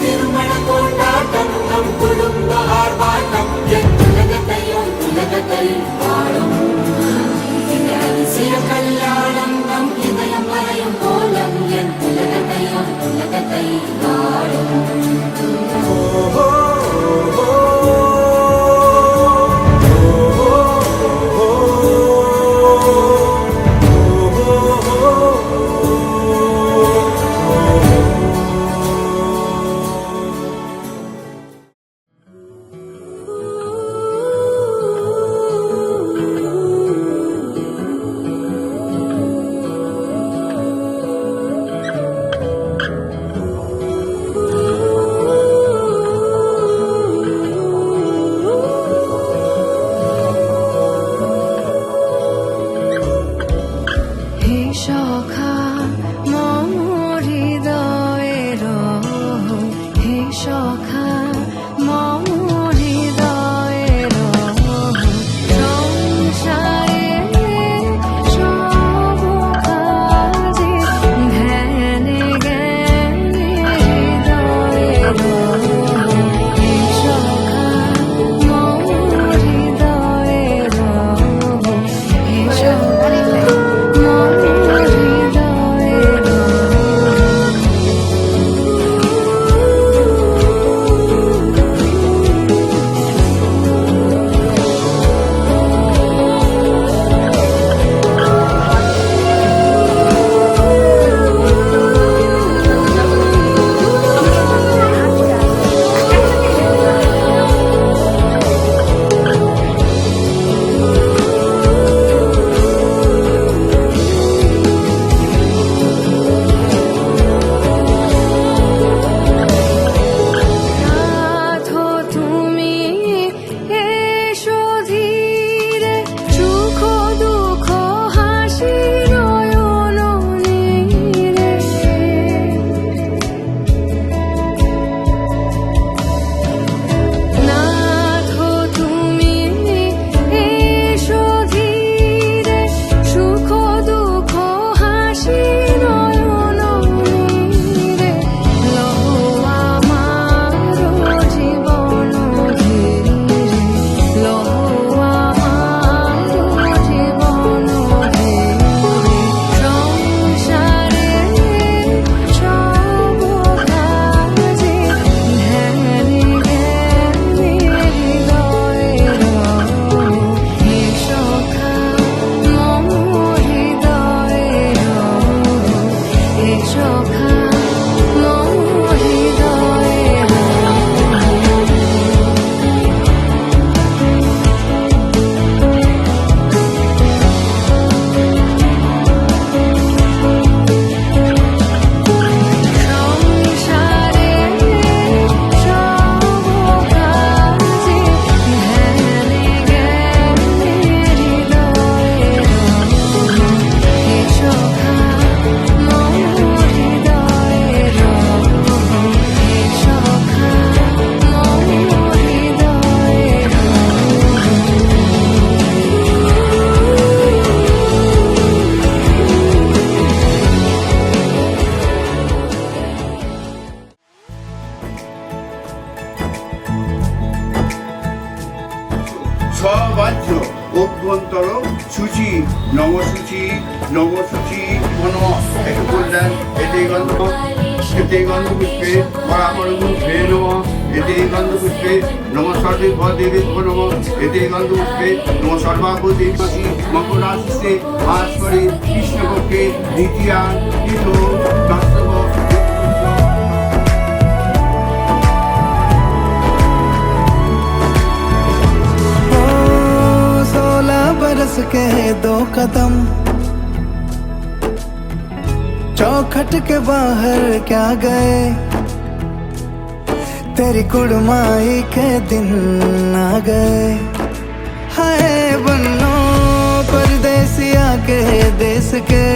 திருமண கொண்டாட்டம் நம் குடும்ப ஆர்ப்பாட்டம் என் உலகத்தை வாழும் இந்த அதிசய கல்யாணம் நம் இதயம் மறையும் கோலம் என் உலகத்தை வாழும். সবাহ্য অভ্যন্তর সূচি নমসূচি নমসূচি নমঃ একটু বললেন এতে গন্ধপুষ্পে পরামরপুষ্পে নমঃ এতে গন্ধপুষ্পে নম সর্বেভ্যদেবে নমঃ এতে গন্ধপুষ্পে নম সর্বাভূতেষু মকর রাশিতে বাস করে কৃষ্ণপক্ষে দ্বিতীয়া কৃত বাস্তব। 16 बरस के 2 कदम चौखट के बाहर क्या गए, तेरी कुड़माई के दिन आ गए। हाय बन्नो परदेसिया के देश के,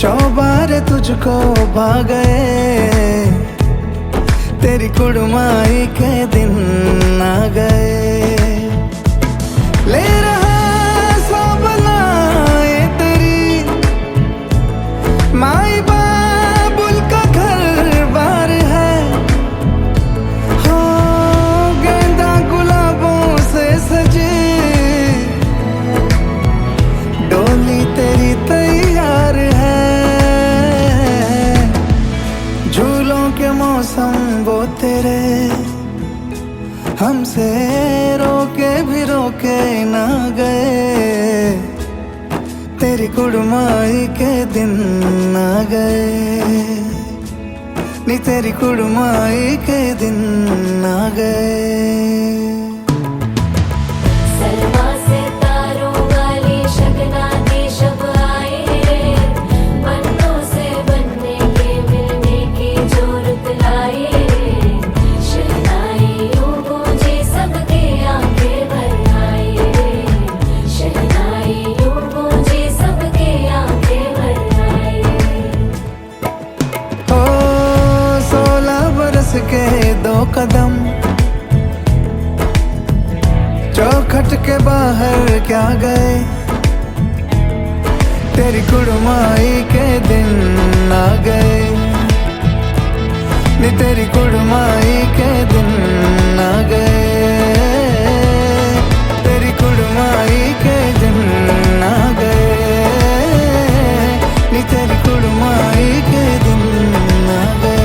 चौबारे तुझको भा गए, तेरी कुड़माई के दिन आ गए। ले रहा सब लाए तेरी माई बाबुल का घर तेरे हमसे रोके भी रोके ना गए, तेरी कुड़माई के दिन आ गए, नी तेरी कुड़माई के दिन आ गए। सलमा से तारों वाली शगना दी शब आए, बंदों से बनने के मिलने की जो रुत लाए, शहनाइयों गूंजे सबके आंखें भर आए, शहनाइयों गूंजे सबके आंखें भर आए। ओ 16 बरस के 2 कदम चौखट के बाहर क्या गए, तेरी कुड़माई के दिन आ गए, नी तेरी कुड़माई के दिन आ गए, तेरी कुड़माई के दिन आ गए, नी तेरी कुड़माई के दिन आ गए।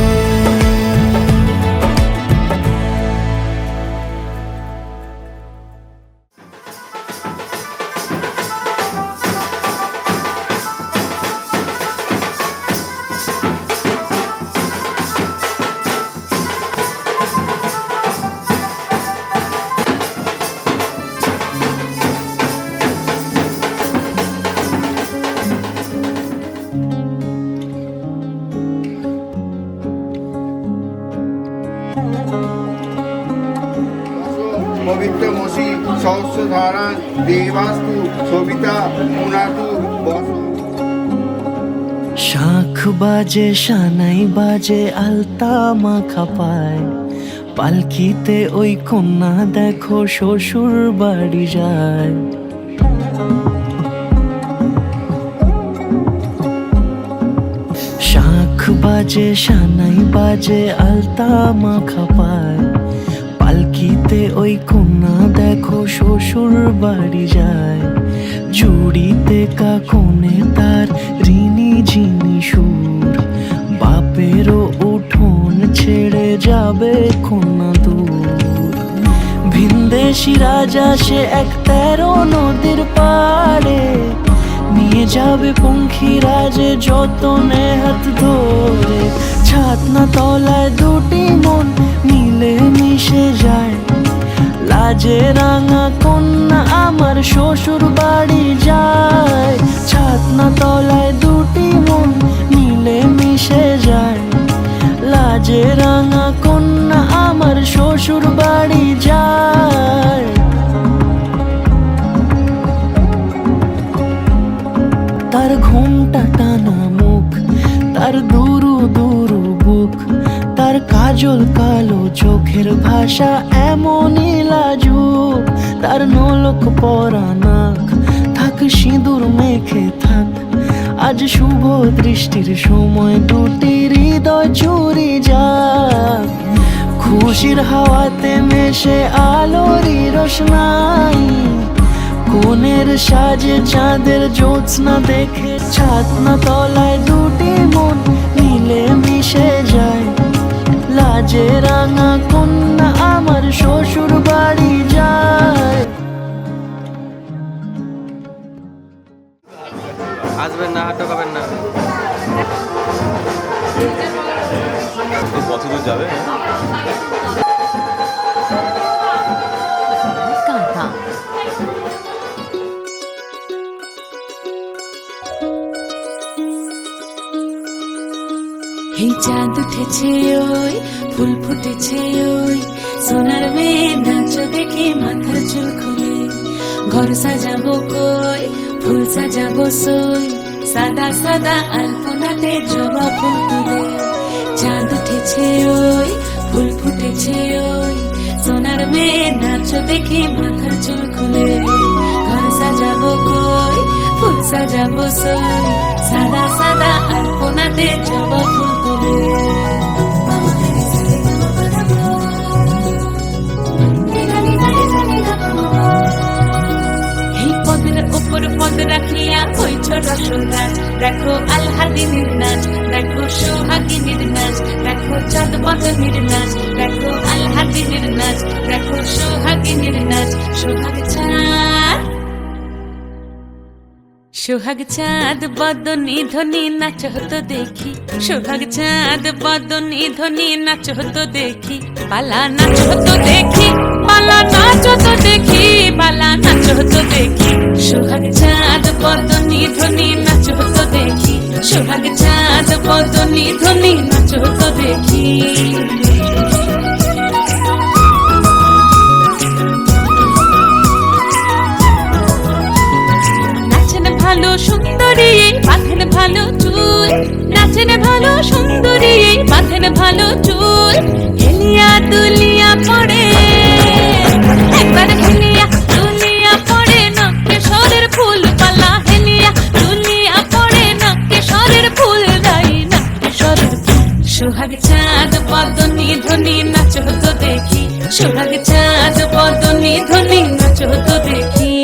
পবিত্র মসি সহস্রধারা দেবাস্তু সবিতা পুনাতু বস। শাঁখ বাজে সানাই বাজে আলতা মাখা পায়, পালকিতে ওই কন্যা দেখো শ্বশুর বাড়ি যায়। শাঁখ বাজে সানাই বাজে আলতা মাখা পায়, পালকিতে ওই কন্যা দেখো শ্বশুর বাড়ি যায়। চুড়িতে কাকনে তার ঋণী ঝিনি সুর, বাপেরও উঠোন ছেড়ে যাবে কন্যা দূর। ভিনদেশি রাজা সে এক 13 নদীর পাড়ে, নিয়ে যাবে পঙ্খিরাজে যতনে হাত ধরে। ছাতনা তলায় দুটি মন মিলে মিশে যায়, লাজে রাঙা কন্যা আমার শ্বশুর বাড়ি যায়। ছাতনা তলায় দুটি মন মিলে মিশে যায়, লাজে রাঙা কন্যা আমার শ্বশুর বাড়ি যায়। তার ঘোমটা টানা মুখ, তার দুরু দুরু বুক, তার কাজল কালো চোখের ভাষা এমনই লাজুক। তার নোলক পরা নাক, থাক সিঁদুর মেখে থাক, আজ শুভ দৃষ্টির সময় দুটি হৃদয় চুরি যাক। খুশির হাওয়াতে মেশে আলোরই রোশনাই, কোণের সাজে চাঁদের জ্যোৎস্না দেখে ছাতনা তলায় দুটি মন মিলে মিশে যায়, লাজে রাঙা কন্যা আমার শ্বশুর বাড়ি যায়। আসবেন না, হাট ঢোকাবেন না। কত দূর যাবে? এই চাঁদ উঠেছে ওই, ফুল ফুটেছে ওই, সোনার মেয়ে নাচ দেখে মাথার চুল খুলে। ঘর সাজাবো কই, ফুল সাজাবো সই, সাদা সাদা আলপনাতে জবা ফুল তুলে। চাঁদ উঠেছে ওই, ফুল ফুটেছে ওই, সোনার মেয়ে নাচ দেখে মাথার চুল খুলে। ঘর সাজাবো কই, ফুল সাজাবো সই, সাদা সাদা আলপনাতে জবা ফুল তুলে। এই পদের উপর পদ রাখিয়া হইছ রসনাচ, দেখো আলহাদিনীর নাচ, দেখো সোহাগিনীর নাচ, দেখো চাঁদ বদনীর নাচ, সোহাগিনীর নাচ সোহাগ চাঁদ সোহাগ চাঁদ বদনি ধ্বনি নাচ হতো দেখি সোহাগ চাঁদ বদনি ধ্বনি নাচ হতো দেখি পালা নাচ হতো দেখি পালা নাচ হতো দেখি পালা নাচ হতো দেখি সোহাগ চাঁদ বদনি ধ্বনি নাচ হতো দেখি সোহাগ চাঁদ বদনি ধ্বনি নাচ হতো দেখি ভালো সুন্দরী বাঁধেন ভালো চুল নাচেন ভালো সুন্দরী বাঁধেন ভালো চুল হেলিয়া দুলিয়া পড়ে একবার হেলিয়া দুলিয়া পড়ে নকেশ্বরের ফুল পালা হেলিয়া দুলিয়া পড়ে নকেশ্বরের ফুল দাই নকেশ্বরের ফুল সোহাগ চাঁদ বদনি ধ্বনি নাচ হতো দেখি সোহাগ চাঁদ বদনি ধ্বনি নাচ হতো দেখি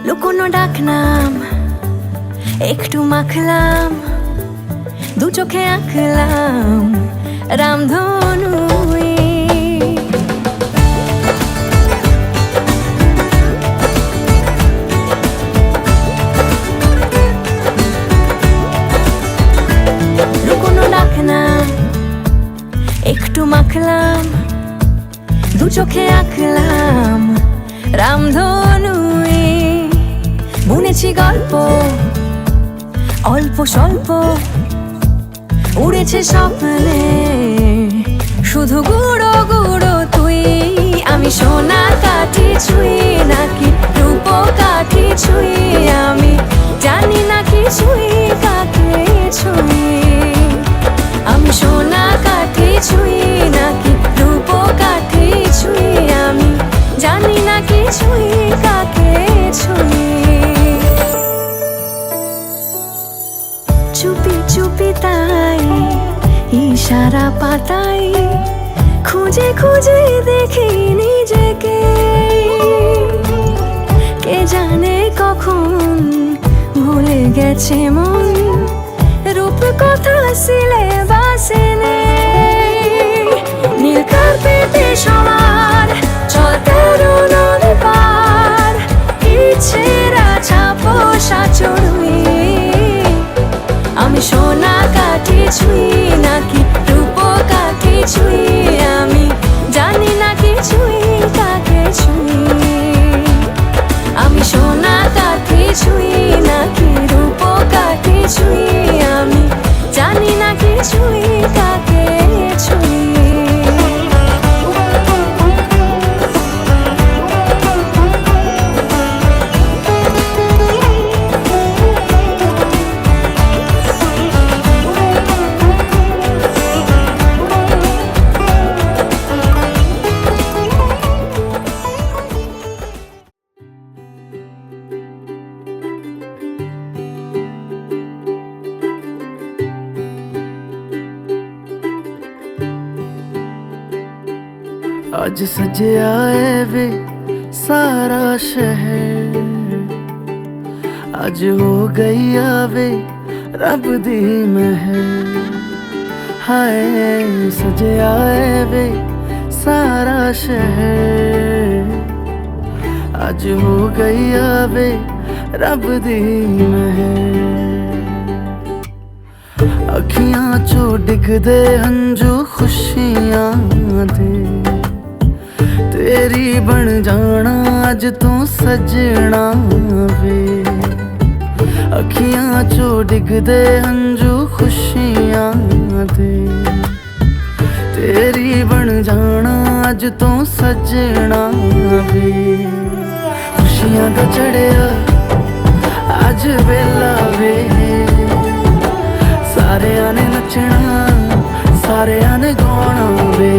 লুকোনো ডাকনাম একটু মাখলাম দু চোখে আঁকলাম রামধনু লুকোনো ডাকনাম একটু মাখলাম দু চোখে আঁকলাম রামধনু বুনেছি গল্প অল্প স্বল্প উড়েছে স্বপ্নে শুধু গুঁড়ো গুঁড়ো তুই আমি সোনা কাঠি ছুঁই নাকি রূপ কাঠি ছুঁই পাতায় খুঁজে খুঁজে দেখি নিজেকে, কে জানে কখন ভুলে গেছে মন রূপ কথা সিলেবাসে নেই। নীল কার্পেটে সবার চলতে নদী পার, ইচ্ছেরা ছাপোষা চড়ুই। আমি সোনা কাঠি ছুঁই নাকি রূপ কাঠি ছুঁই, আমি জানি না কিছুই কাকে ছুঁই। আমি সোনা কাঠি ছুঁই নাকি রূপ কাঠি ছুঁই, আমি জানি না কিছুই কাকে ছুঁই। आज सजया है वे सारा शहर, आज हो गई आवे रब दी महर। हाय सजया है वे सारा शहर, आज हो गई आवे रब दी महर। अखियां चो डिगदे हंजू खुशियां दे, तेरी बन जाना अज तू सजना वे। अखियां चो डिगदे हंजू खुशियां दे, तेरी बन जाना अज तू सजना वे। खुशियां दा चढ़िया अज वेला वे, सारेयां ने नचना सारेयां ने गाना वे।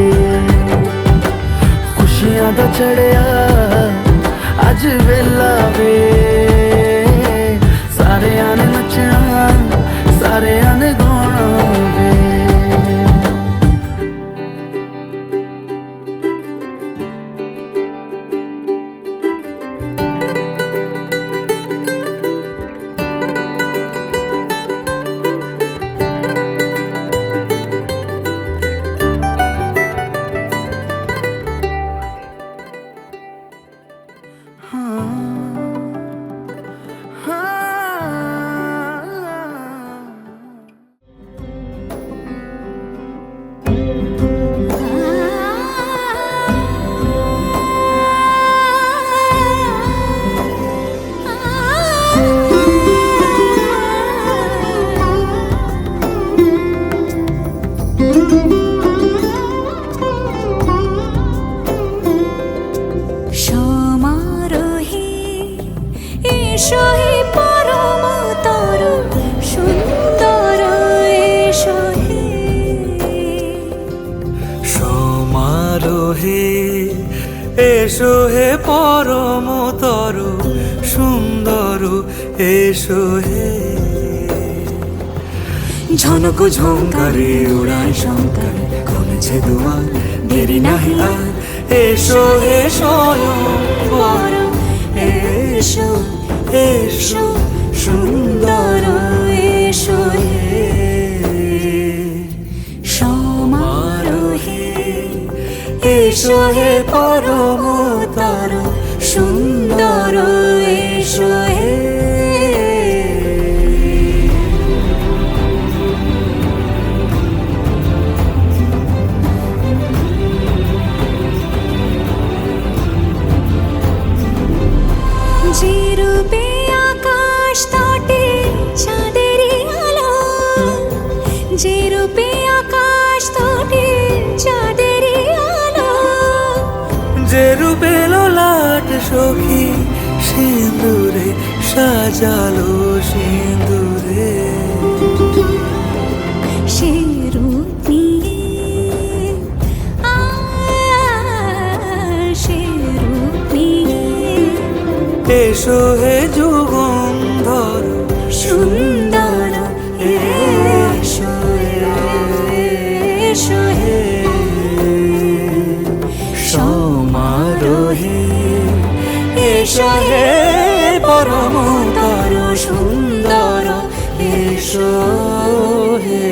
खुशियां दा चढ़िया अज वेला वे, सारेयां ने नचना सारेयां ने गाना वे। এসো হে পরমতর সুন্দর এসো হে। ঝনক ঝঙ্কারে উড়ায় শঙ্কর খুলেছে দুয়ার, দেরি নাহি আর এসো হে স্বয়ং বর। এসো এসো সুন্দর এসো হে সমারোহে। এসো হে পরমতর সুন্দর এসো হে। যে রূপে আকাশ তটে চাঁদেরই আলো, যে রূপে আকাশ তটে চাঁদেরই আলো, যে রূপে লোলাট সখী সিঁদুরে সাজালো সিঁদুরে। সে রূপ নিয়ে সে রূপ নিয়ে এসো হে যুগন্ধর সুন্দর এসো এসো এসো হে পরমতর সুন্দর এসো হে।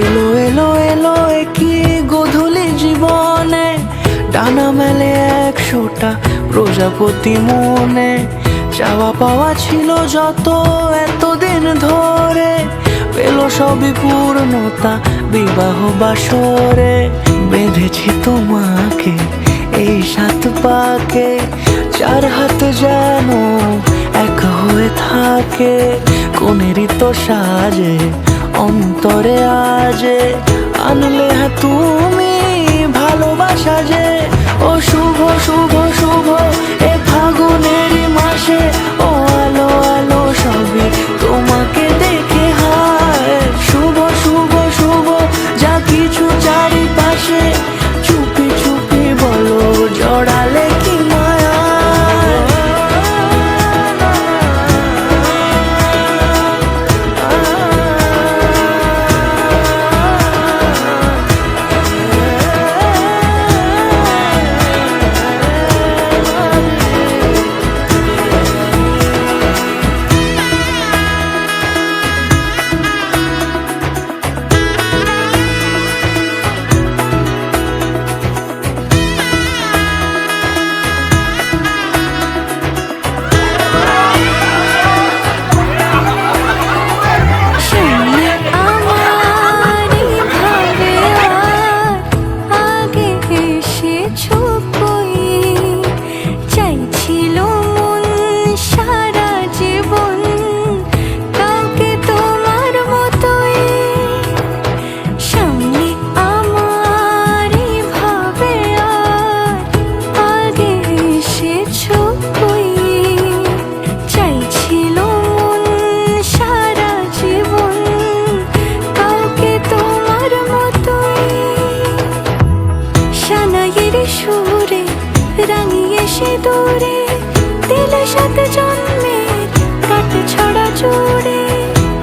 এলো এলো এলো কি গোধূলি জীবনে, ডানা মেলে 100টা প্রজাপতি মনে। চাওয়া পাওয়া ছিল যত এতদিন ধরে, পেল সবই পূর্ণতা বিবাহ বাসরে। বেঁধেছি তোমাকে এই 7 পাকে, 4 হাত যেন এক হয়ে থাকে। কোনেরই তো সাজে অন্তরে আজে, আনলে তুমি ভালোবাসা যে। ও শুভ শুভ শুভ এ ফাগুনেরই মাসে, ও আলো আলো সবই তোমাকে দেখে হায়। শুভ শুভ শুভ যা কিছু চারিপাশে, চুপি চুপি বলো জড়ালে কি মায়া। দূরে দিলে 7 জন্মের কাট ছড়া জুড়ে।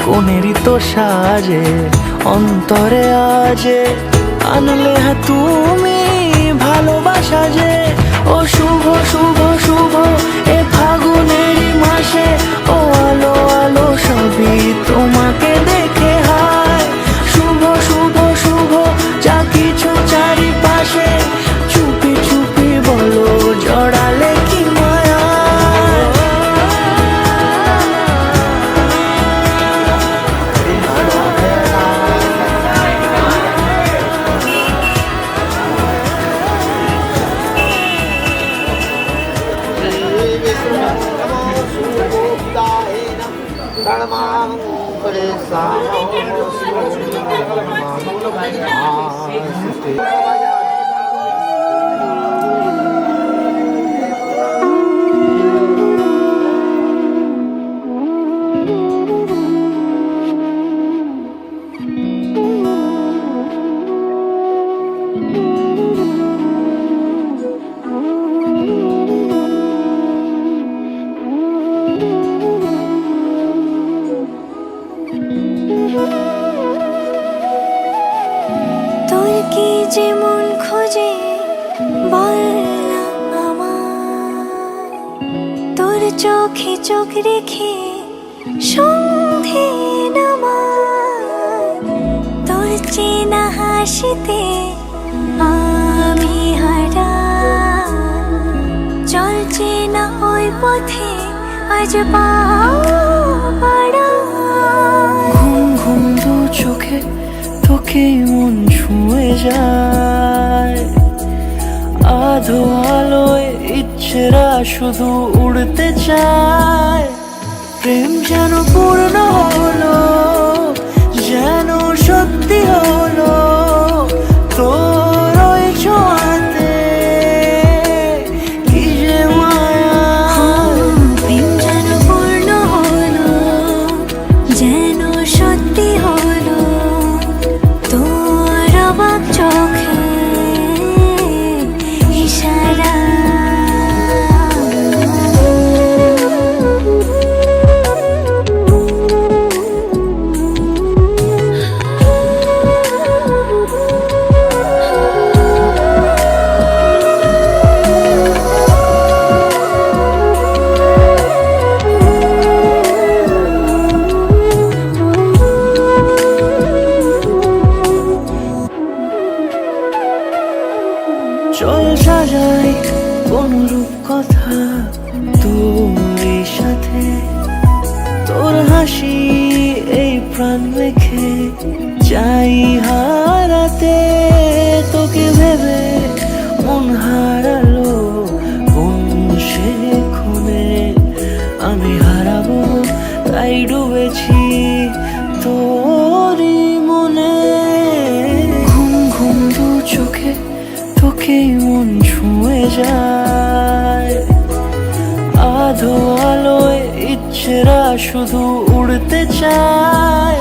কোনেরই তো সাজে অন্তরে আজে, আনলে তুমি ভালোবাসা যে। ও শুভ শুভ শুভ এ ফাগুনেরই মাসে, ও আলো আলো সবই তোমাকে দেখে হায়। শুভ শুভ শুভ যা কিছু চারিপাশে, চুপি চুপি বলো জড়ালে কি মায়া। তোর কি যে মন খোঁজে বল না আমায়, তোর চোখে চোখ রেখে সন্ধে নামায়, তোর চেনা হাসিতে আমি হারাই, চল চেনা ওই পথে আজ পাড়া। ঘুম ঘুম দু চোখে তোকে মন ছুঁয়ে যায়, আধো আলোয় ইচ্ছেরা শুধু উড়তে চায়। প্রেম যেন পূর্ণ হলো, যেন সত্যি হলো, তোর ওই ছোঁয়াতে কি যে মায়া। প্রেম যেন পূর্ণ হলো, যেন সত্যি হলো, তোর অবাক চোখে ইশারা। চল সাজাই কোন রূপ কথা তোর সাথে, তোর হাসি এই প্রাণ রেখে চাই হারাতে। তোকে ভেবে মন হারালো কোন সে খুনে, আমি হারাবো তাই ডুবেছি তোরই মনে। ঘুম ঘুম দু চোখে তোকে মন ছুঁয়ে যায়, আধো আলোয় ইচ্ছেরা শুধু উড়তে চায়।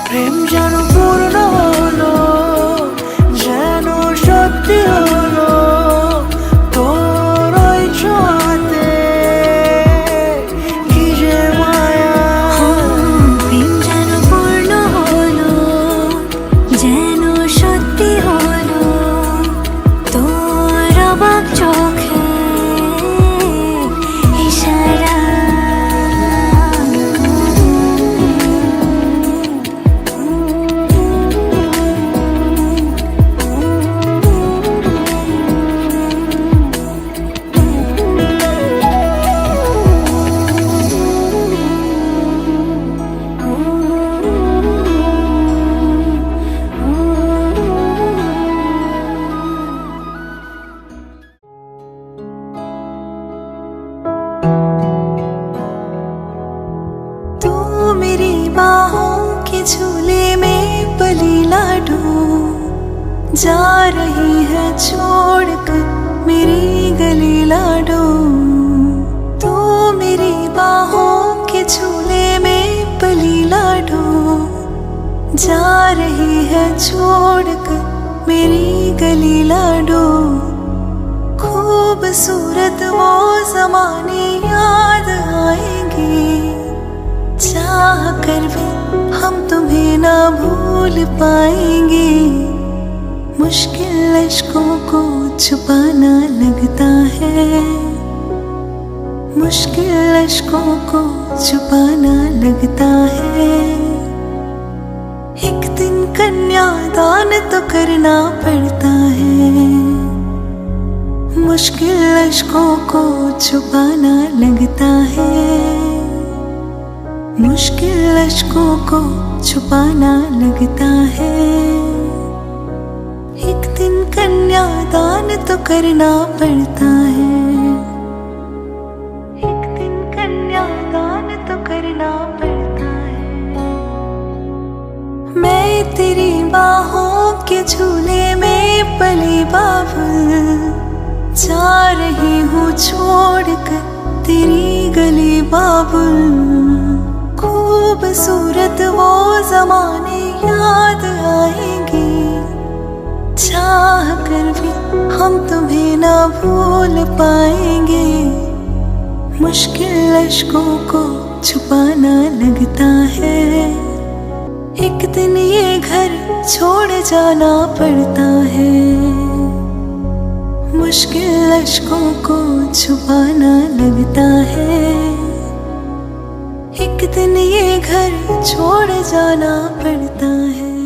প্রেম যেন পূর্ণ হলো, যেন সত্যি হলো, তোর ওই ছোঁয়াতে কি যে মায়া। প্রেম যেন পূর্ণ হলো, যেন সত্যি হলো, তোর অবাক চোখে ইশারা। तू मेरी बाहों के झूले में पली लाडू, जा रही है छोड़कर मेरी गली लाडू। तू मेरी बाहों के झूले में पली लाडू, जा रही है छोड़कर मेरी गली लाडू। खूबसूरत वो ज़माने याद आएंगे, चाह कर भी हम तुम्हें ना भूल पाएंगे। मुश्किल अश्कों को छुपाना लगता है, मुश्किल अश्कों को छुपाना लगता है। एक दिन कन्यादान तो करना पड़ता है, मुश्किल अश्कों को छुपाना लगता है, मुश्किल अश्कों को छुपाना लगता है। एक दिन कन्यादान तो करना पड़ता है, एक दिन कन्यादान तो करना पड़ता है। तेरी बाहों के झूले में पले बाबुल, जा रही हूँ छोड़कर तेरी गली बाबुल। खूबसूरत वो ज़माने याद आएंगे, चाह कर भी हम तुम्हें ना भूल पाएंगे। मुश्किल अश्कों को छुपाना लगता है, एक दिन ये घर छोड़ जाना पड़ता है। मुश्किल अश्कों को छुपाना लगता है, एक दिन ये घर छोड़ जाना पड़ता है।